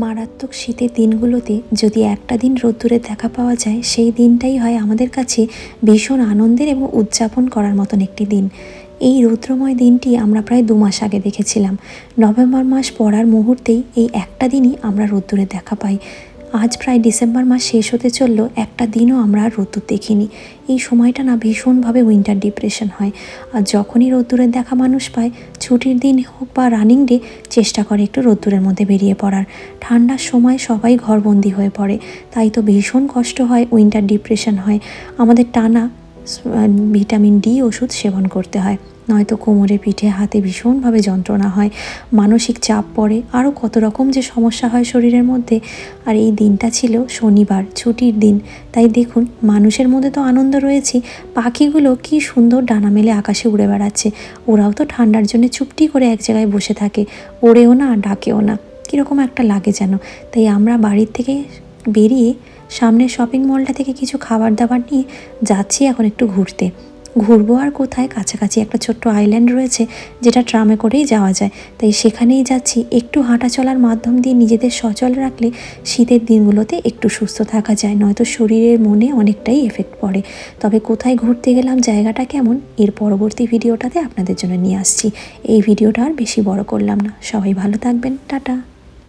মারাত্মক শীতের দিনগুলোতে যদি একটা দিন রোদ্দুরের দেখা পাওয়া যায়, সেই দিনটাই হয় আমাদের কাছে ভীষণ আনন্দের এবং উদযাপন করার মতন একটি দিন। এই রৌদ্রময় দিনটি আমরা প্রায় 2 মাস আগে দেখেছিলাম। নভেম্বর মাস পড়ার মুহূর্তেই এই একটা দিনই আমরা রোদ্দুরের দেখা পাই। আজ প্রায় ডিসেম্বর মাস শেষ হতে চললো, একটা দিনও আমরা আর রোদ্দুর দেখিনি। এই সময়টা না ভীষণভাবে উইন্টার ডিপ্রেশন হয়। আর যখনই রোদ্দুরের দেখা মানুষ পায়, ছুটির দিন হোক বা রানিং ডে, চেষ্টা করে একটু রোদ্দুরের মধ্যে বেরিয়ে পড়ার। ঠান্ডার সময় সবাই ঘরবন্দি হয়ে পড়ে, তাই তো ভীষণ কষ্ট হয়, উইন্টার ডিপ্রেশন হয়। আমাদের টানা ভিটামিন ডি ওষুধ সেবন করতে হয়, নয়তো কোমরে পিঠে হাতে ভীষণভাবে যন্ত্রণা হয়, মানসিক চাপ পড়ে, আরও কত রকম যে সমস্যা হয় শরীরের মধ্যে। আর এই দিনটা ছিল শনিবার, ছুটির দিন, তাই দেখুন মানুষের মধ্যে তো আনন্দ রয়েছে, পাখিগুলো কি সুন্দর ডানা মেলে আকাশে উড়ে বেড়াচ্ছে। ওরাও তো ঠান্ডার জন্য চুপটি করে এক জায়গায় বসে থাকে, ওড়েও না ডাকেও না, কীরকম একটা লাগে যেন। তাই আমরা বাড়ির থেকে বেরিয়ে সামনের শপিং মলটা থেকে কিছু খাবার দাবার নিয়ে যাচ্ছি এখন একটু ঘুরবো। আর কোথায়, কাছাকাছি একটা ছোট্ট আইল্যান্ড রয়েছে যেটা ট্রামে করেই যাওয়া যায়, তাই সেখানেই যাচ্ছি। একটু হাঁটা চলার মাধ্যম দিয়ে নিজেদের সচল রাখলে শীতের দিনগুলোতে একটু সুস্থ থাকা যায়, নয়তো শরীরের মনে অনেকটাই এফেক্ট পড়ে। তবে কোথায় ঘুরতে গেলাম, জায়গাটা কেমন, এর পরবর্তী ভিডিওটাতে আপনাদের জন্য নিয়ে আসছি। এই ভিডিওটা আর বেশি বড় করলাম না। সবাই ভালো থাকবেন, টাটা।